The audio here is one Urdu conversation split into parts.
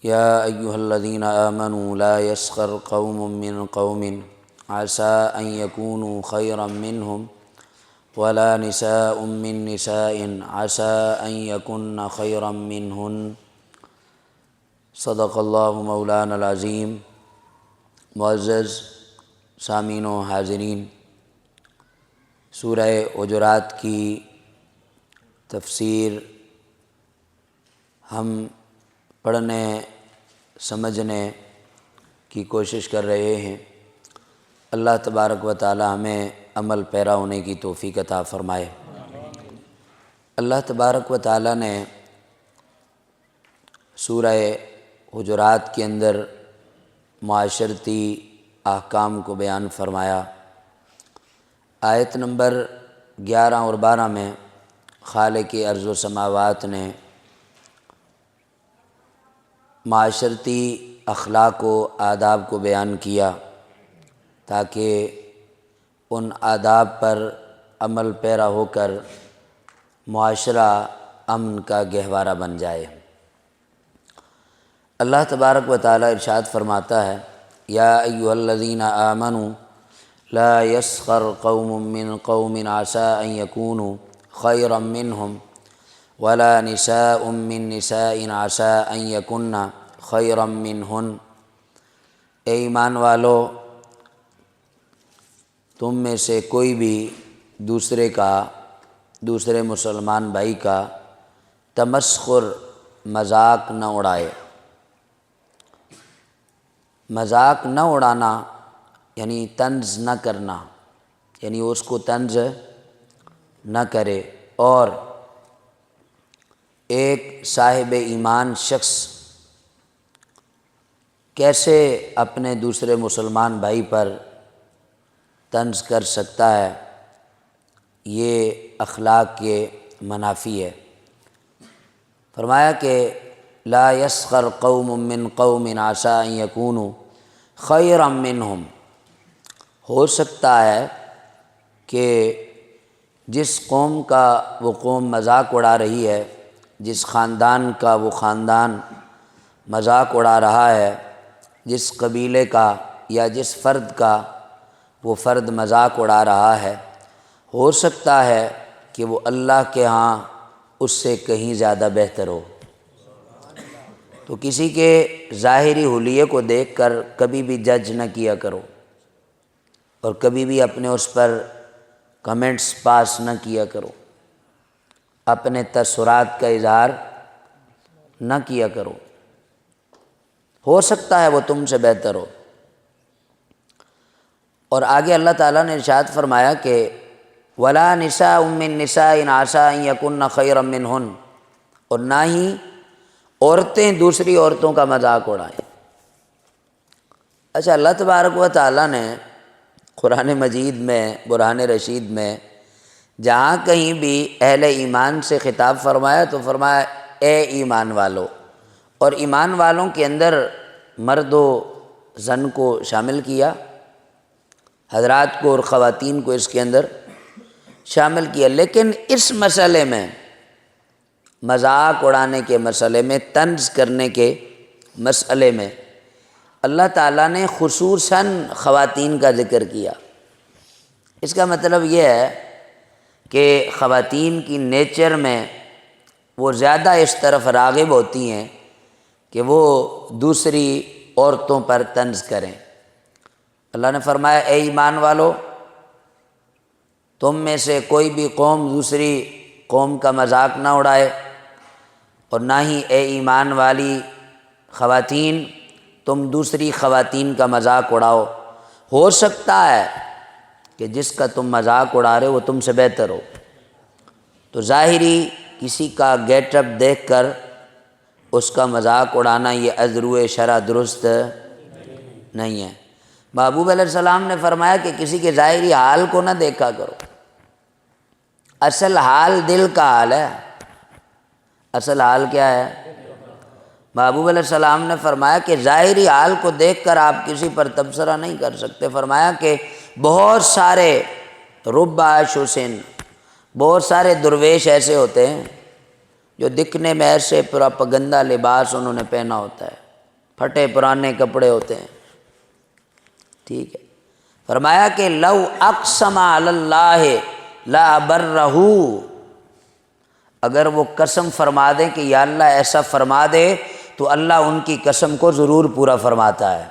يا أيها الذين آمنوا لا يسخر قوم من قوم عسى أن يكونوا خيرا منهم ولا نساء من نساء عسى أن يكن خيرا منهن صدق اللہ مولانا العظیم۔ معزز سامعین و حاضرین، سورہ حجرات کی تفسیر ہم پڑھنے سمجھنے کی کوشش کر رہے ہیں۔ اللہ تبارک و تعالی ہمیں عمل پیرا ہونے کی توفیق عطا فرمائے۔ اللہ تبارک و تعالی نے سورہ حجرات کے اندر معاشرتی احکام کو بیان فرمایا۔ آیت نمبر 11 اور 12 میں خالق ارض و سماوات نے معاشرتی اخلاق و آداب کو بیان کیا تاکہ ان آداب پر عمل پیرا ہو کر معاشرہ امن کا گہوارہ بن جائے۔ اللہ تبارک و تعالی ارشاد فرماتا ہے، یا ایھا الذین آمنوا لا یسخر قوم من قوم عسى ان یکونوا خیرا منہم ولا نساء من نساء عسى ان یکن خیرا منہن۔ اے ایمان والو، تم میں سے کوئی بھی دوسرے مسلمان بھائی کا تمسخر مذاق نہ اڑائے۔ مذاق نہ اڑانا یعنی طنز نہ کرنا، یعنی اس کو طنز نہ کرے۔ اور ایک صاحب ایمان شخص کیسے اپنے دوسرے مسلمان بھائی پر طنز کر سکتا ہے، یہ اخلاق کے منافی ہے۔ فرمایا کہ لا یسخر قوم من قوم عسى ان یکونوا خیرا منہم۔ ہو سکتا ہے کہ جس قوم کا وہ قوم مذاق اڑا رہی ہے، جس خاندان کا وہ خاندان مذاق اڑا رہا ہے، جس قبیلے کا یا جس فرد کا وہ فرد مذاق اڑا رہا ہے، ہو سکتا ہے کہ وہ اللہ کے ہاں اس سے کہیں زیادہ بہتر ہو۔ تو کسی کے ظاہری حلیے کو دیکھ کر کبھی بھی جج نہ کیا کرو، اور کبھی بھی اپنے اس پر کمنٹس پاس نہ کیا کرو، اپنے تاثرات کا اظہار نہ کیا کرو۔ ہو سکتا ہے وہ تم سے بہتر ہو۔ اور آگے اللہ تعالیٰ نے ارشاد فرمایا کہ وَلَا نِسَاءٌ مِّن نِّسَاءٍ عَسَىٰ أَن يَكُنَّ خَيْرًا مِّنْهُنَّ، اور نہ ہی عورتیں دوسری عورتوں کا مذاق اڑائیں۔ اچھا، اللہ تبارک و تعالیٰ نے قرآن مجید میں برہان رشید میں جہاں کہیں بھی اہل ایمان سے خطاب فرمایا تو فرمایا اے ایمان والو، اور ایمان والوں کے اندر مرد و زن کو شامل کیا، حضرات کو اور خواتین کو اس کے اندر شامل کیا۔ لیکن اس مسئلے میں، مذاق اڑانے کے مسئلے میں، طنز کرنے کے مسئلے میں، اللہ تعالیٰ نے خصوصاً خواتین کا ذکر کیا۔ اس کا مطلب یہ ہے کہ خواتین کی نیچر میں وہ زیادہ اس طرف راغب ہوتی ہیں کہ وہ دوسری عورتوں پر طنز کریں۔ اللہ نے فرمایا اے ایمان والو، تم میں سے کوئی بھی قوم دوسری قوم کا مذاق نہ اڑائے، اور نہ ہی اے ایمان والی خواتین تم دوسری خواتین کا مذاق اڑاؤ۔ ہو سکتا ہے کہ جس کا تم مذاق اڑا رہے ہو وہ تم سے بہتر ہو۔ تو ظاہری کسی کا گیٹ اپ دیکھ کر اس کا مذاق اڑانا یہ از روئے شرع درست نہیں ہے۔ محبوب علیہ السلام نے فرمایا کہ کسی کے ظاہری حال کو نہ دیکھا کرو، اصل حال دل کا حال ہے۔ اصل حال کیا ہے؟ محبوب علیہ السلام نے فرمایا کہ ظاہری حال کو دیکھ کر آپ کسی پر تبصرہ نہیں کر سکتے۔ فرمایا کہ بہت سارے رب عاشوسن، بہت سارے درویش ایسے ہوتے ہیں جو دکھنے میں ایسے پراپگنڈا لباس انہوں نے پہنا ہوتا ہے، پھٹے پرانے کپڑے ہوتے ہیں، ٹھیک ہے۔ فرمایا کہ لو اقسم علی اللہ لا برہ، اگر وہ قسم فرما دیں کہ یا اللہ ایسا فرما دے تو اللہ ان کی قسم کو ضرور پورا فرماتا ہے۔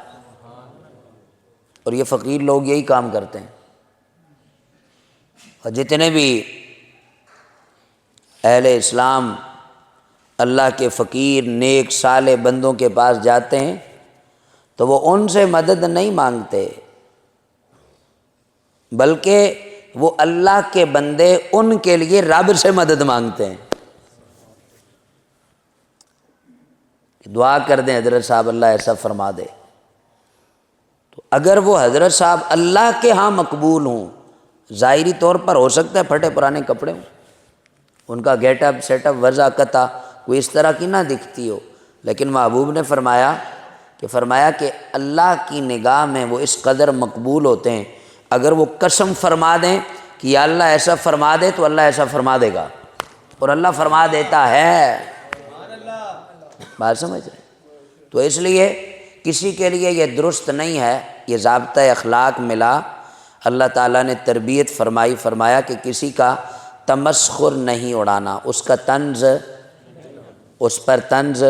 اور یہ فقیر لوگ یہی کام کرتے ہیں، اور جتنے بھی اہل اسلام اللہ کے فقیر نیک صالح بندوں کے پاس جاتے ہیں تو وہ ان سے مدد نہیں مانگتے، بلکہ وہ اللہ کے بندے ان کے لیے رب سے مدد مانگتے ہیں کہ دعا کر دیں حضرت صاحب اللہ ایسا فرما دے۔ تو اگر وہ حضرت صاحب اللہ کے ہاں مقبول ہوں، ظاہری طور پر ہو سکتا ہے پھٹے پرانے کپڑے ہوں، ان کا گیٹ اپ سیٹ اپ وضع قطع کوئی اس طرح کی نہ دکھتی ہو، لیکن محبوب نے فرمایا کہ اللہ کی نگاہ میں وہ اس قدر مقبول ہوتے ہیں، اگر وہ قسم فرما دیں کہ یا اللہ ایسا فرما دے تو اللہ ایسا فرما دے گا، اور اللہ فرما دیتا ہے۔ بات سمجھ رہے؟ تو اس لیے کسی کے لیے یہ درست نہیں ہے، یہ ضابطہ اخلاق ملا، اللہ تعالیٰ نے تربیت فرمایا کہ کسی کا تمسخر نہیں اڑانا، اس کا طنز، اس پر طنز،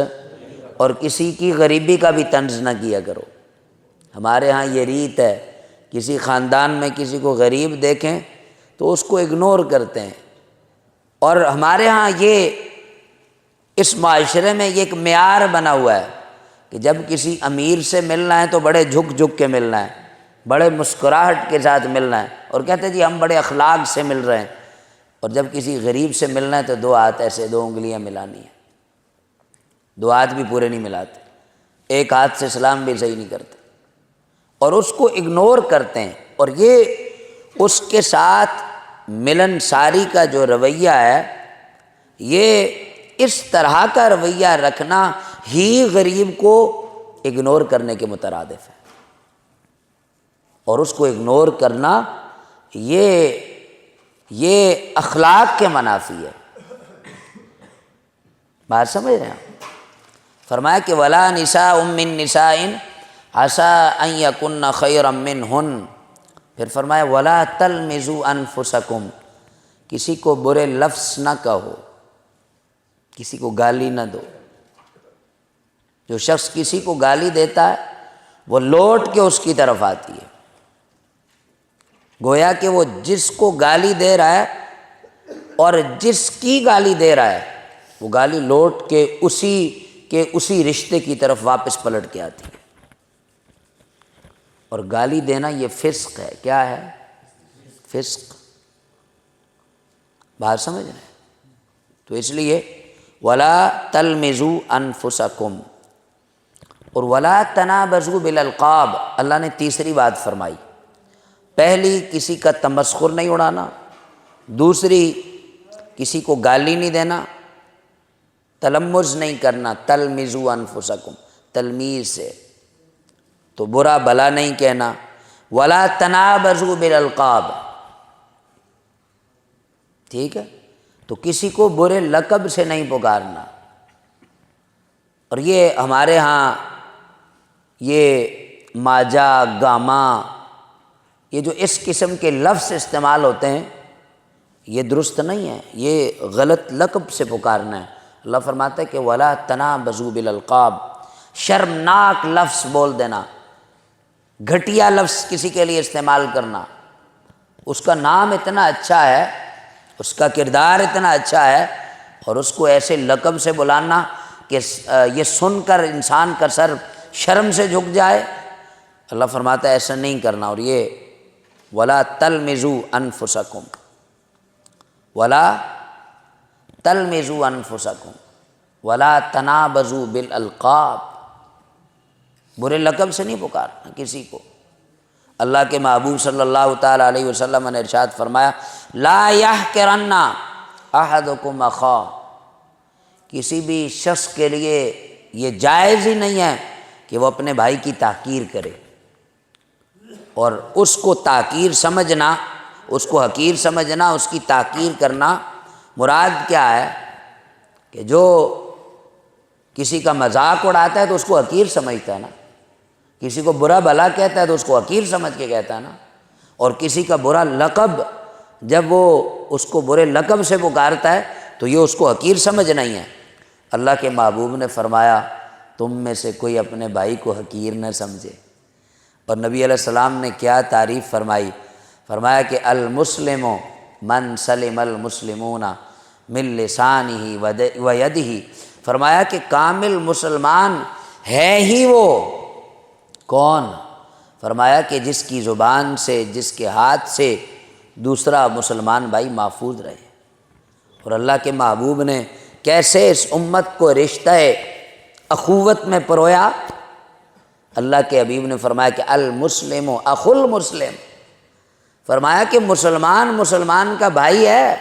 اور کسی کی غریبی کا بھی طنز نہ کیا کرو۔ ہمارے ہاں یہ ریت ہے، کسی خاندان میں کسی کو غریب دیکھیں تو اس کو اگنور کرتے ہیں، اور ہمارے ہاں یہ اس معاشرے میں یہ ایک معیار بنا ہوا ہے کہ جب کسی امیر سے ملنا ہے تو بڑے جھک جھک کے ملنا ہے، بڑے مسکراہٹ کے ساتھ ملنا ہے، اور کہتے ہیں جی ہم بڑے اخلاق سے مل رہے ہیں، اور جب کسی غریب سے ملنا ہے تو دو ہاتھ ایسے، دو انگلیاں ملانی ہیں، دو ہاتھ بھی پورے نہیں ملاتے، ایک ہاتھ سے سلام بھی صحیح نہیں کرتے، اور اس کو اگنور کرتے ہیں۔ اور یہ اس کے ساتھ ملن ساری کا جو رویہ ہے، یہ اس طرح کا رویہ رکھنا ہی غریب کو اگنور کرنے کے مترادف ہے، اور اس کو اگنور کرنا یہ اخلاق کے منافی ہے۔ بات سمجھ رہے ہیں؟ فرمایا کہ ولا نساء من نساء عسى ان يكن خيرا منهن، پھر فرمایا ولا تلمزوا انفسکم، کسی کو برے لفظ نہ کہو، کسی کو گالی نہ دو۔ جو شخص کسی کو گالی دیتا ہے وہ لوٹ کے اس کی طرف آتی ہے، گویا کہ وہ جس کو گالی دے رہا ہے اور جس کی گالی دے رہا ہے وہ گالی لوٹ کے اسی رشتے کی طرف واپس پلٹ کے آتی ہے۔ اور گالی دینا یہ فسق ہے، کیا ہے؟ فسق۔ بات سمجھ رہے ہیں؟ تو اس لیے ولا تلمزوا انفسکم، اور ولا تنابزوا بالالقاب، اللہ نے تیسری بات فرمائی۔ پہلی کسی کا تمسخر نہیں اڑانا، دوسری کسی کو گالی نہیں دینا، تلمز نہیں کرنا، تلمزوا انفسکم تلمیز سے، تو برا بھلا نہیں کہنا، ولا تنابزوا بالالقاب، ٹھیک ہے؟ تو کسی کو برے لقب سے نہیں پکارنا۔ اور یہ ہمارے ہاں یہ ماجا گاما، یہ جو اس قسم کے لفظ استعمال ہوتے ہیں یہ درست نہیں ہے، یہ غلط لقب سے پکارنا ہے۔ اللہ فرماتا ہے کہ ولا تنابزوا بالالقاب، شرمناک لفظ بول دینا، گھٹیا لفظ کسی کے لیے استعمال کرنا، اس کا نام اتنا اچھا ہے، اس کا کردار اتنا اچھا ہے، اور اس کو ایسے لقب سے بلانا کہ یہ سن کر انسان کا سر شرم سے جھک جائے۔ اللہ فرماتا ہے ایسا نہیں کرنا۔ اور یہ ولا تلمزوا انفسکم، ولا تلمزوا انفسکم ولا تنابزوا بالالقاب، برے لقب سے نہیں پکارنا کسی کو۔ اللہ کے محبوب صلی اللہ تعالیٰ علیہ وسلم نے ارشاد فرمایا لا یحقرن احدکم اخاہ، کسی بھی شخص کے لیے یہ جائز ہی نہیں ہے کہ وہ اپنے بھائی کی تحقیر کرے، اور اس کو تحقیر سمجھنا، اس کو حقیر سمجھنا، اس کی تحقیر کرنا، مراد کیا ہے کہ جو کسی کا مذاق اڑاتا ہے تو اس کو حقیر سمجھتا ہے نا، کسی کو برا بھلا کہتا ہے تو اس کو حقیر سمجھ کے کہتا ہے نا، اور کسی کا برا لقب جب وہ اس کو برے لقب سے پکارتا ہے تو یہ اس کو حقیر سمجھ نہیں ہے۔ اللہ کے محبوب نے فرمایا تم میں سے کوئی اپنے بھائی کو حقیر نہ سمجھے۔ اور نبی علیہ السلام نے کیا تعریف فرمائی، فرمایا کہ المسلم من سلم المسلمون من لسانہ و یدہ، فرمایا کہ کامل مسلمان ہے ہی وہ کون؟ فرمایا کہ جس کی زبان سے، جس کے ہاتھ سے دوسرا مسلمان بھائی محفوظ رہے۔ اور اللہ کے محبوب نے کیسے اس امت کو رشتہ اخوت میں پرویا۔ اللہ کے حبیب نے فرمایا کہ المسلم اخو المسلم، فرمایا کہ مسلمان مسلمان کا بھائی ہے۔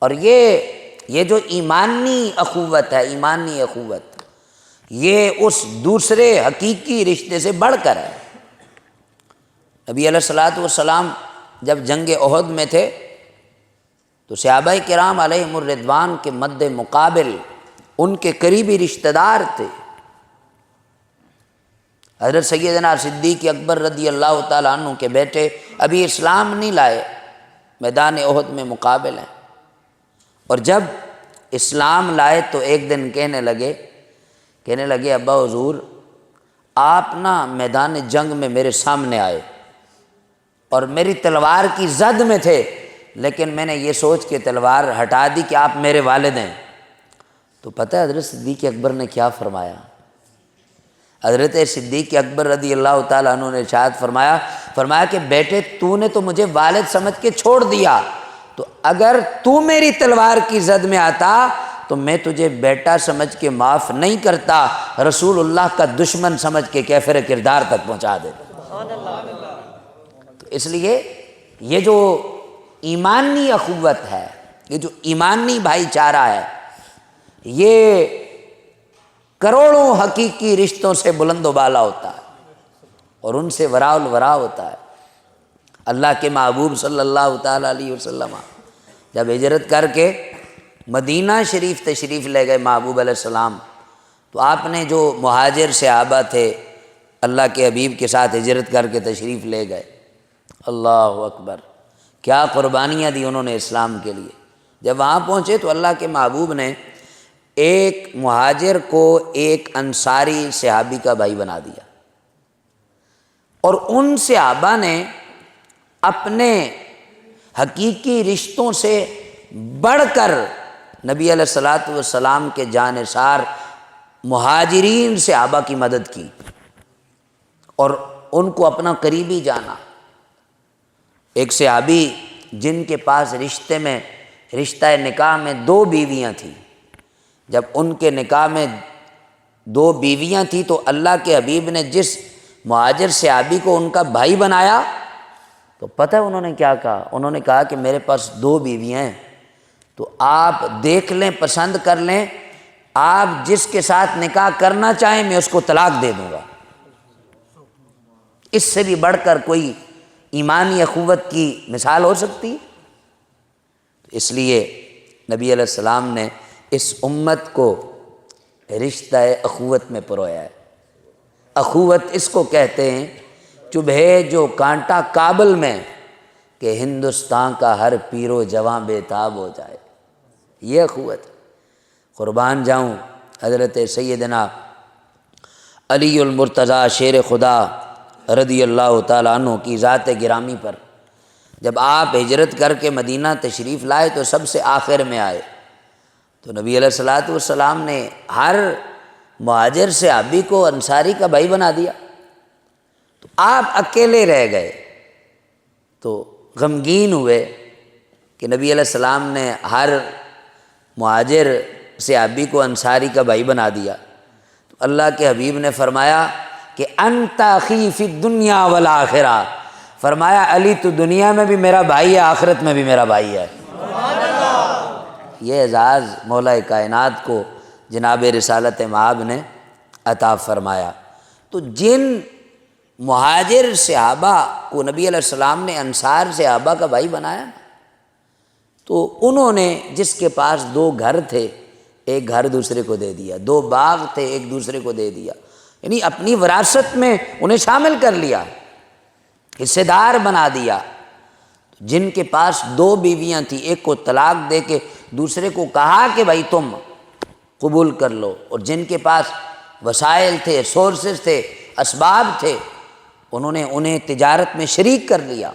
اور یہ جو ایمانی اخوت ہے، ایمانی اخوت، یہ اس دوسرے حقیقی رشتے سے بڑھ کر ہے۔ نبی علیہ الصلوۃ والسلام جب جنگ احد میں تھے تو صحابہ کرام علیہم الرضوان کے مد مقابل ان کے قریبی رشتہ دار تھے۔ حضرت سیدنا صدیق اکبر رضی اللہ تعالیٰ عنہ کے بیٹے ابھی اسلام نہیں لائے، میدان احد میں مقابل ہیں، اور جب اسلام لائے تو ایک دن کہنے لگے ابا حضور آپ نا میدان جنگ میں میرے سامنے آئے اور میری تلوار کی زد میں تھے، لیکن میں نے یہ سوچ کے تلوار ہٹا دی کہ آپ میرے والد ہیں۔ تو پتہ ہے حضرت صدیق اکبر نے کیا فرمایا؟ حضرت صدیق اکبر رضی اللہ تعالیٰ عنہ نے ارشاد فرمایا کہ بیٹے تو نے تو مجھے والد سمجھ کے چھوڑ دیا، تو اگر تو میری تلوار کی زد میں آتا تو میں تجھے بیٹا سمجھ کے معاف نہیں کرتا، رسول اللہ کا دشمن سمجھ کے کافر کردار تک پہنچا دیتا۔ تو اس لیے یہ جو ایمانی اخوت ہے، یہ جو ایمانی بھائی چارہ ہے، یہ کروڑوں حقیقی رشتوں سے بلند و بالا ہوتا ہے اور ان سے وراء الورا ہوتا ہے۔ اللہ کے محبوب صلی اللہ تعالیٰ علیہ وسلم جب ہجرت کر کے مدینہ شریف تشریف لے گئے محبوب علیہ السلام، تو آپ نے جو مہاجر صحابہ تھے اللہ کے حبیب کے ساتھ ہجرت کر کے تشریف لے گئے، اللہ اکبر، کیا قربانیاں دی انہوں نے اسلام کے لیے۔ جب وہاں پہنچے تو اللہ کے محبوب نے ایک مہاجر کو ایک انصاری صحابی کا بھائی بنا دیا، اور ان صحابہ نے اپنے حقیقی رشتوں سے بڑھ کر نبی علیہ الصلوۃ والسلام کے جانثار مہاجرین صحابہ کی مدد کی اور ان کو اپنا قریبی جانا۔ ایک صحابی جن کے پاس رشتہ نکاح میں 2 بیویاں تھیں، جب ان کے نکاح میں 2 بیویاں تھیں تو اللہ کے حبیب نے جس مہاجر صحابی کو ان کا بھائی بنایا تو پتہ ہے انہوں نے کیا کہا؟ انہوں نے کہا کہ میرے پاس 2 بیویاں ہیں، تو آپ دیکھ لیں، پسند کر لیں، آپ جس کے ساتھ نکاح کرنا چاہیں میں اس کو طلاق دے دوں گا۔ اس سے بھی بڑھ کر کوئی ایمانی اخوت کی مثال ہو سکتی؟ اس لیے نبی علیہ السلام نے اس امت کو رشتہ اخوت میں پرویا ہے۔ اخوت اس کو کہتے ہیں چبھے جو کانٹا کابل میں کہ ہندوستان کا ہر پیرو جواں بے تاب ہو جائے، یہ اخوت۔ قربان جاؤں حضرت سیدنا علی المرتضیٰ شیر خدا رضی اللہ تعالیٰ عنہ کی ذات گرامی پر، جب آپ ہجرت کر کے مدینہ تشریف لائے تو سب سے آخر میں آئے، تو نبی علیہ الصلوۃ والسلام نے ہر مہاجر صحابی کو انصاری کا بھائی بنا دیا، تو آپ اکیلے رہ گئے تو غمگین ہوئے کہ نبی علیہ السلام نے ہر مہاجر صحابی کو انصاری کا بھائی بنا دیا۔ تو اللہ کے حبیب نے فرمایا کہ انت اخی فی الدنیا والآخرہ، فرمایا علی تو دنیا میں بھی میرا بھائی ہے، آخرت میں بھی میرا بھائی ہے۔ یہ اعزاز مولا کائنات کو جناب رسالت مآب نے عطا فرمایا۔ تو جن مہاجر صحابہ کو نبی علیہ السلام نے انصار صحابہ کا بھائی بنایا، تو انہوں نے جس کے پاس 2 گھر تھے، ایک گھر دوسرے کو دے دیا، 2 باغ تھے ایک دوسرے کو دے دیا، یعنی اپنی وراثت میں انہیں شامل کر لیا، حصے دار بنا دیا۔ جن کے پاس 2 بیویاں تھیں، ایک کو طلاق دے کے دوسرے کو کہا کہ بھائی تم قبول کر لو، اور جن کے پاس وسائل تھے، سورسز تھے، اسباب تھے، انہوں نے انہیں تجارت میں شریک کر لیا۔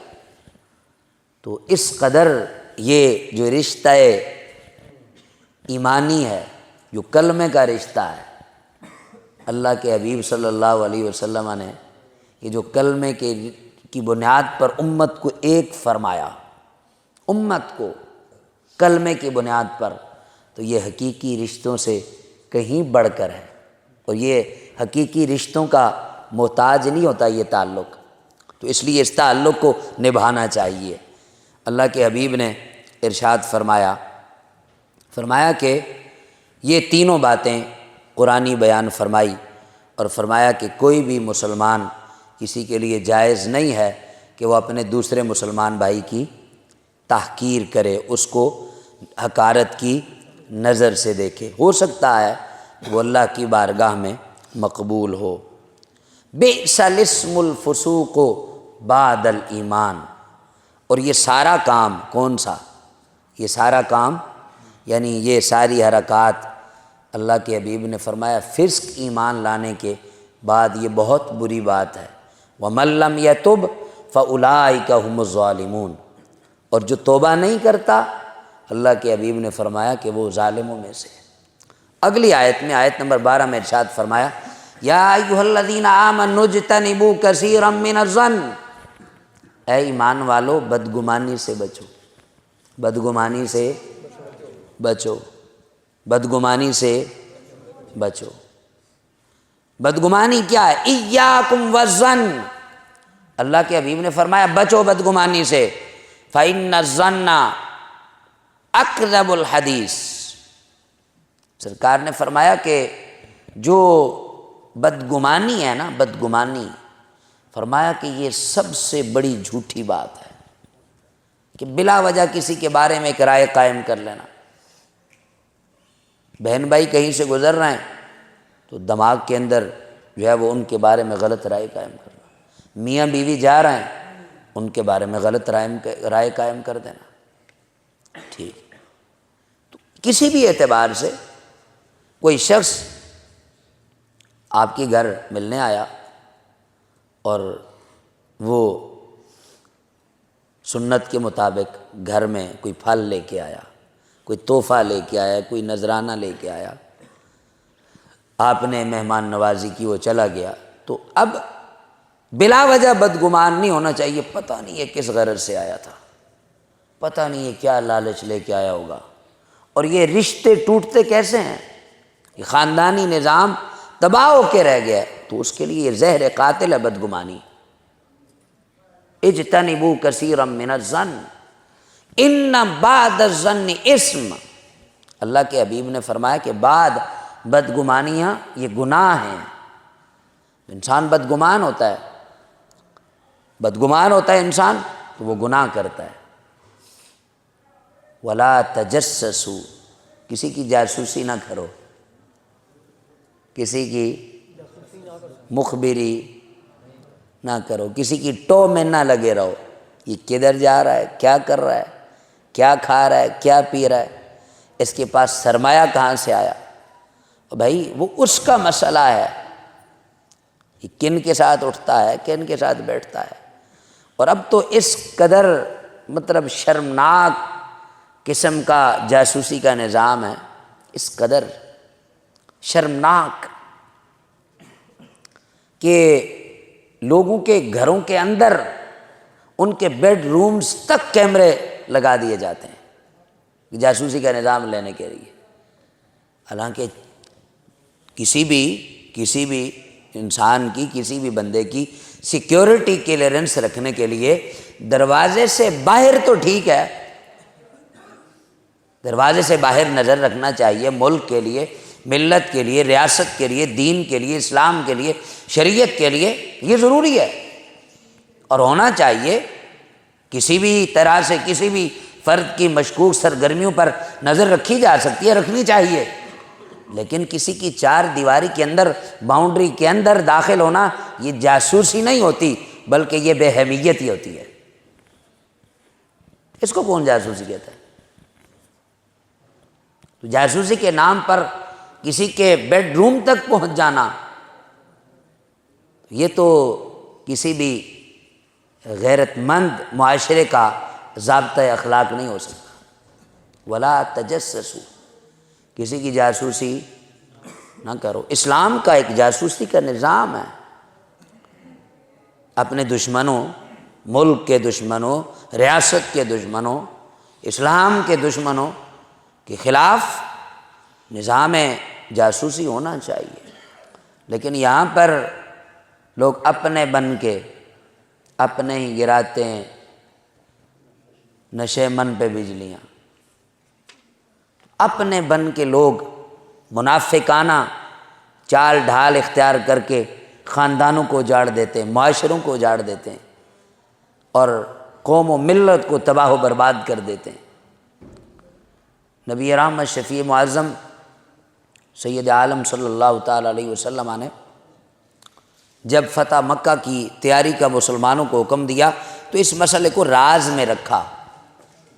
تو اس قدر یہ جو رشتہ ایمانی ہے، جو کلمے کا رشتہ ہے، اللہ کے حبیب صلی اللہ علیہ وسلم نے یہ جو کلمے کی بنیاد پر امت کو ایک فرمایا، امت کو کلمے کی بنیاد پر، تو یہ حقیقی رشتوں سے کہیں بڑھ کر ہے، اور یہ حقیقی رشتوں کا محتاج نہیں ہوتا یہ تعلق، تو اس لیے اس تعلق کو نبھانا چاہیے۔ اللہ کے حبیب نے ارشاد فرمایا کہ یہ تینوں باتیں قرآنی بیان فرمائی، اور فرمایا کہ کوئی بھی مسلمان کسی کے لیے جائز نہیں ہے کہ وہ اپنے دوسرے مسلمان بھائی کی تحقیر کرے، اس کو حقارت کی نظر سے دیکھے، ہو سکتا ہے وہ اللہ کی بارگاہ میں مقبول ہو۔ بئس الاسم الفسوق بعد الایمان، اور یہ سارا کام کون سا؟ یہ سارا کام یعنی یہ ساری حرکات، اللہ کے حبیب نے فرمایا فسق ایمان لانے کے بعد یہ بہت بری بات ہے۔ وَمَن لَّمْ يَتُبْ فَأُولَٰئِكَ هُمُ الظَّالِمُونَ، اور جو توبہ نہیں کرتا، اللہ کے حبیب نے فرمایا کہ وہ ظالموں میں سے۔ اگلی آیت میں، آیت نمبر 12 میں ارشاد فرمایا یا ایھا الذین آمنوا اجتنبوا کثیرا من الظن، اے ایمان والو بدگمانی سے بچو، بدگمانی سے بچو، بدگمانی سے بچو۔ بدگمانی کیا ہے؟ ایاکم والظن، اللہ کے حبیب نے فرمایا بچو بدگمانی سے، فإن الظن اکذب الحدیث، سرکار نے فرمایا کہ جو بدگمانی ہے نا، بدگمانی، فرمایا کہ یہ سب سے بڑی جھوٹی بات ہے کہ بلا وجہ کسی کے بارے میں ایک رائے قائم کر لینا۔ بہن بھائی کہیں سے گزر رہے ہیں تو دماغ کے اندر جو ہے وہ ان کے بارے میں غلط رائے قائم کرنا، میاں بیوی جا رہے ہیں ان کے بارے میں غلط رائے قائم کر دینا، ٹھیک۔ تو کسی بھی اعتبار سے کوئی شخص آپ کے گھر ملنے آیا اور وہ سنت کے مطابق گھر میں کوئی پھل لے کے آیا، کوئی تحفہ لے کے آیا، کوئی نذرانہ لے کے آیا، آپ نے مہمان نوازی کی، وہ چلا گیا، تو اب بلا وجہ بدگمان نہیں ہونا چاہیے، پتہ نہیں یہ کس غرض سے آیا تھا، پتہ نہیں یہ کیا لالچ لے کے آیا ہوگا۔ اور یہ رشتے ٹوٹتے کیسے ہیں؟ یہ خاندانی نظام تباہ ہو کے رہ گیا ہے، تو اس کے لیے یہ زہر قاتل ہے بدگمانی۔ اجتنبوا کثیرا من الظن ان بعد الظن اسم، اللہ کے حبیب نے فرمایا کہ بعد بدگمانیاں یہ گناہ ہیں۔ انسان بدگمان ہوتا ہے، بدگمان ہوتا ہے انسان تو وہ گناہ کرتا ہے۔ ولا تجسسوا، کسی کی جاسوسی نہ کرو، کسی کی مخبری نہ کرو، کسی کی ٹو میں نہ لگے رہو، یہ کدھر جا رہا ہے، کیا کر رہا ہے، کیا کھا رہا ہے، کیا پی رہا ہے، اس کے پاس سرمایہ کہاں سے آیا، بھائی وہ اس کا مسئلہ ہے، یہ کن کے ساتھ اٹھتا ہے، کن کے ساتھ بیٹھتا ہے۔ اور اب تو اس قدر مطلب شرمناک قسم کا جاسوسی کا نظام ہے، اس قدر شرمناک کہ لوگوں کے گھروں کے اندر ان کے بیڈ رومز تک کیمرے لگا دیے جاتے ہیں جاسوسی کا نظام لینے کے لیے۔ حالانکہ کسی بھی انسان کی، کسی بھی بندے کی سیکیورٹی کلیئرنس رکھنے کے لیے دروازے سے باہر تو ٹھیک ہے، دروازے سے باہر نظر رکھنا چاہیے، ملک کے لیے، ملت کے لیے، ریاست کے لیے، دین کے لیے، اسلام کے لیے، شریعت کے لیے یہ ضروری ہے اور ہونا چاہیے۔ کسی بھی طرح سے کسی بھی فرد کی مشکوک سرگرمیوں پر نظر رکھی جا سکتی ہے، رکھنی چاہیے، لیکن کسی کی چار دیواری کے اندر، باؤنڈری کے اندر داخل ہونا یہ جاسوسی نہیں ہوتی، بلکہ یہ بے اہمیت ہی ہوتی ہے۔ اس کو کون جاسوسی کہتا ہے؟ تو جاسوسی کے نام پر کسی کے بیڈ روم تک پہنچ جانا، یہ تو کسی بھی غیرت مند معاشرے کا ضابطۂ اخلاق نہیں ہو سکتا۔ ولا تجسسوا، کسی کی جاسوسی نہ کرو۔ اسلام کا ایک جاسوسی کا نظام ہے، اپنے دشمنوں، ملک کے دشمنوں، ریاست کے دشمنوں، اسلام کے دشمنوں کے خلاف نظام جاسوسی ہونا چاہیے۔ لیکن یہاں پر لوگ اپنے بن کے اپنے ہی گراتے ہیں نشے من پہ بجلیاں، اپنے بن کے لوگ منافقانہ چال ڈھال اختیار کر کے خاندانوں کو اجاڑ دیتے ہیں، معاشروں کو اجاڑ دیتے ہیں، اور قوم و ملت کو تباہ و برباد کر دیتے ہیں۔ نبی رحمت شفیع معظم سید عالم صلی اللہ تعالیٰ علیہ وسلم نے جب فتح مکہ کی تیاری کا مسلمانوں کو حکم دیا تو اس مسئلے کو راز میں رکھا۔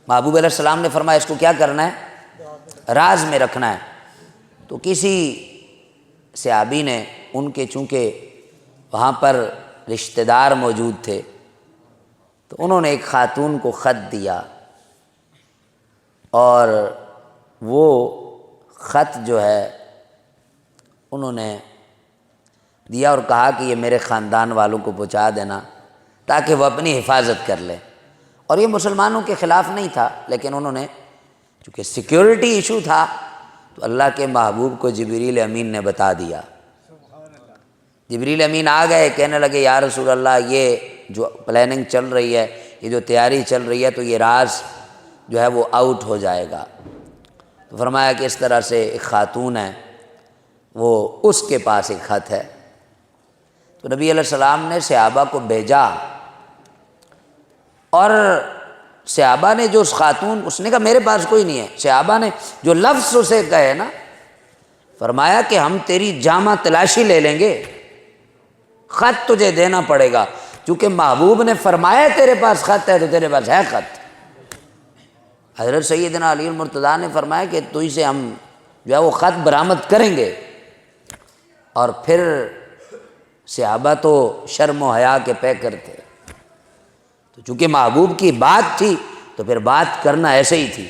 محبوب علیہ السلام نے فرمایا اس کو کیا کرنا ہے؟ راز میں رکھنا ہے۔ تو کسی صحابی نے، ان کے چونکہ وہاں پر رشتہ دار موجود تھے، تو انہوں نے ایک خاتون کو خط دیا، اور وہ خط جو ہے انہوں نے دیا اور کہا کہ یہ میرے خاندان والوں کو پہنچا دینا تاکہ وہ اپنی حفاظت کر لیں۔ اور یہ مسلمانوں کے خلاف نہیں تھا، لیکن انہوں نے چونکہ سیکیورٹی ایشو تھا تو اللہ کے محبوب کو جبریل امین نے بتا دیا۔ جبریل امین آ گئے، کہنے لگے یا رسول اللہ، یہ جو پلاننگ چل رہی ہے، یہ جو تیاری چل رہی ہے، تو یہ راز جو ہے وہ آؤٹ ہو جائے گا۔ تو فرمایا کہ اس طرح سے ایک خاتون ہے، وہ اس کے پاس ایک خط ہے۔ تو نبی علیہ السلام نے صحابہ کو بھیجا، اور صحابہ نے جو اس خاتون، اس نے کہا میرے پاس کوئی نہیں ہے، صحابہ نے جو لفظ اسے کہے نا، فرمایا کہ ہم تیری جامع تلاشی لے لیں گے، خط تجھے دینا پڑے گا، چونکہ محبوب نے فرمایا تیرے پاس خط ہے تو تیرے پاس ہے خط۔ حضرت سیدنا علی المرتضیٰ نے فرمایا کہ تو اسے ہم جو ہے وہ خط برآمد کریں گے۔ اور پھر صحابہ تو شرم و حیا کے پیکر تھے، تو چونکہ محبوب کی بات تھی تو پھر بات کرنا ایسے ہی تھی،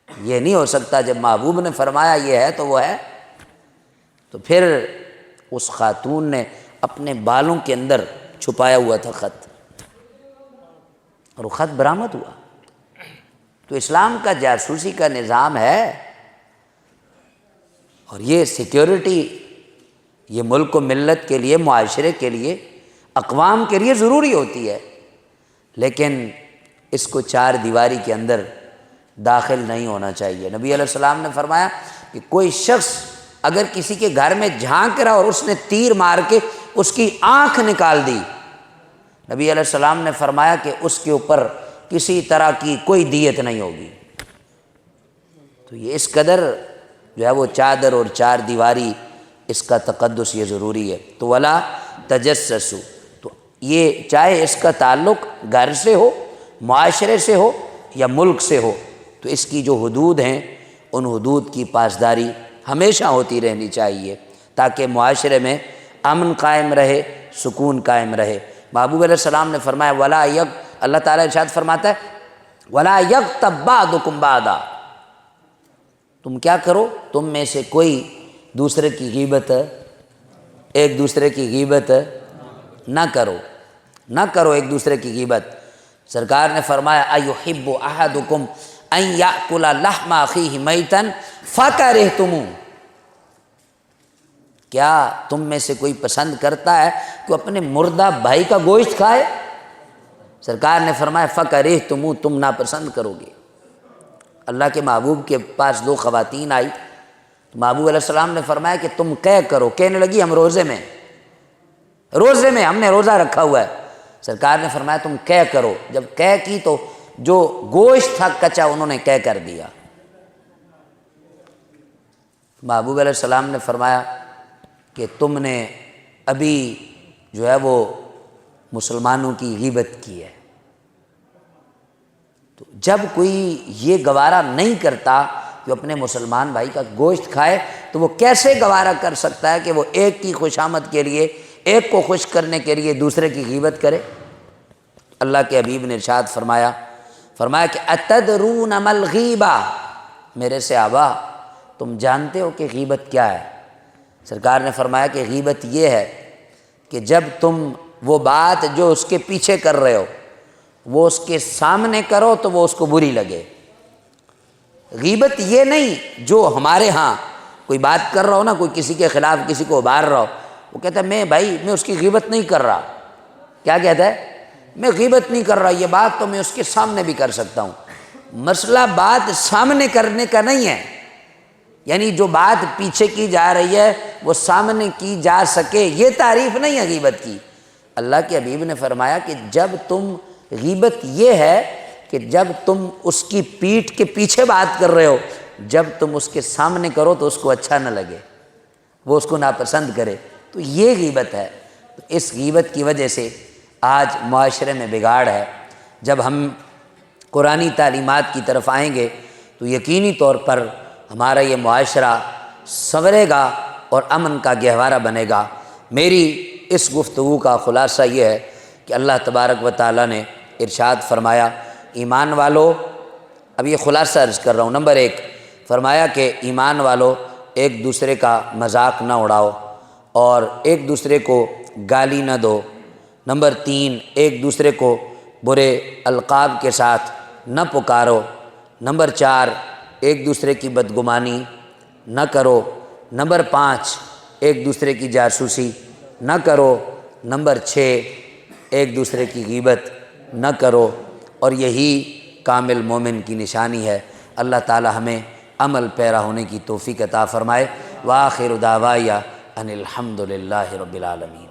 یہ نہیں ہو سکتا، جب محبوب نے فرمایا یہ ہے تو وہ ہے۔ تو پھر اس خاتون نے اپنے بالوں کے اندر چھپایا ہوا تھا خط، اور وہ خط برآمد ہوا۔ تو اسلام کا جاسوسی کا نظام ہے، اور یہ سیکیورٹی یہ ملک و ملت کے لیے، معاشرے کے لیے، اقوام کے لیے ضروری ہوتی ہے، لیکن اس کو چار دیواری کے اندر داخل نہیں ہونا چاہیے۔ نبی علیہ السلام نے فرمایا کہ کوئی شخص اگر کسی کے گھر میں جھانک رہا اور اس نے تیر مار کے اس کی آنکھ نکال دی، نبی علیہ السلام نے فرمایا کہ اس کے اوپر کسی طرح کی کوئی دیت نہیں ہوگی۔ تو یہ اس قدر جو ہے وہ چادر اور چار دیواری، اس کا تقدس یہ ضروری ہے۔ تو ولا تجسسوا، تو یہ چاہے اس کا تعلق گھر سے ہو، معاشرے سے ہو یا ملک سے ہو، تو اس کی جو حدود ہیں ان حدود کی پاسداری ہمیشہ ہوتی رہنی چاہیے، تاکہ معاشرے میں امن قائم رہے، سکون قائم رہے۔ محبوب علیہ السلام نے فرمایا ولا یک، اللہ تعالیٰ ارشاد فرماتا ہے ولا یغتب بعضکم بعضا، تم کیا کرو، تم میں سے کوئی دوسرے کی غیبت، ایک دوسرے کی غیبت نہ کرو، نہ کرو ایک دوسرے کی غیبت۔ سرکار نے فرمایا ایحب احدکم ان یاکل لحم اخیہ میتا فکرہتموہ، کیا تم میں سے کوئی پسند کرتا ہے کہ اپنے مردہ بھائی کا گوشت کھائے؟ سرکار نے فرمایا فکرہتموہ، تم ناپسند کرو گے۔ اللہ کے محبوب کے پاس دو خواتین آئی، تو محبوب علیہ السلام نے فرمایا کہ تم قے کرو۔ کہنے لگی ہم روزے میں ہم نے روزہ رکھا ہوا ہے۔ سرکار نے فرمایا تم قے کرو۔ جب قے کی تو جو گوشت تھا کچا انہوں نے قے کر دیا۔ محبوب علیہ السلام نے فرمایا کہ تم نے ابھی جو ہے وہ مسلمانوں کی غیبت کی ہے۔ تو جب کوئی یہ گوارا نہیں کرتا کہ اپنے مسلمان بھائی کا گوشت کھائے، تو وہ کیسے گوارا کر سکتا ہے کہ وہ ایک کی خوشامد کے لیے، ایک کو خوش کرنے کے لیے دوسرے کی غیبت کرے؟ اللہ کے حبیب نے ارشاد فرمایا کہ اتدرون ما الغیبہ، میرے صحابہ تم جانتے ہو کہ غیبت کیا ہے؟ سرکار نے فرمایا کہ غیبت یہ ہے کہ جب تم وہ بات جو اس کے پیچھے کر رہے ہو وہ اس کے سامنے کرو تو وہ اس کو بری لگے۔ غیبت یہ نہیں جو ہمارے ہاں کوئی بات کر رہا ہو نا، کوئی کسی کے خلاف کسی کو ابھار رہا ہو، وہ کہتا ہے میں اس کی غیبت نہیں کر رہا۔ کیا کہتا ہے؟ میں غیبت نہیں کر رہا، یہ بات تو میں اس کے سامنے بھی کر سکتا ہوں۔ مسئلہ بات سامنے کرنے کا نہیں ہے، یعنی جو بات پیچھے کی جا رہی ہے وہ سامنے کی جا سکے، یہ تعریف نہیں ہے غیبت کی۔ اللہ کے حبیب نے فرمایا کہ جب تم غیبت یہ ہے کہ جب تم اس کی پیٹھ کے پیچھے بات کر رہے ہو، جب تم اس کے سامنے کرو تو اس کو اچھا نہ لگے، وہ اس کو ناپسند کرے، تو یہ غیبت ہے۔ اس غیبت کی وجہ سے آج معاشرے میں بگاڑ ہے۔ جب ہم قرآنی تعلیمات کی طرف آئیں گے تو یقینی طور پر ہمارا یہ معاشرہ سنورے گا اور امن کا گہوارہ بنے گا۔ میری اس گفتگو کا خلاصہ یہ ہے کہ اللہ تبارک و تعالیٰ نے ارشاد فرمایا، ایمان والو، اب یہ خلاصہ عرض کر رہا ہوں۔ نمبر 1 فرمایا کہ ایمان والو ایک دوسرے کا مذاق نہ اڑاؤ اور ایک دوسرے کو گالی نہ دو۔ نمبر 3 ایک دوسرے کو برے القاب کے ساتھ نہ پکارو۔ نمبر 4 ایک دوسرے کی بدگمانی نہ کرو۔ نمبر 5 ایک دوسرے کی جاسوسی نہ کرو۔ نمبر 6 ایک دوسرے کی غیبت نہ کرو، اور یہی کامل مومن کی نشانی ہے۔ اللہ تعالی ہمیں عمل پیرا ہونے کی توفیق عطا فرمائے۔ وآخر دعوایا ان الحمد للہ رب العالمین۔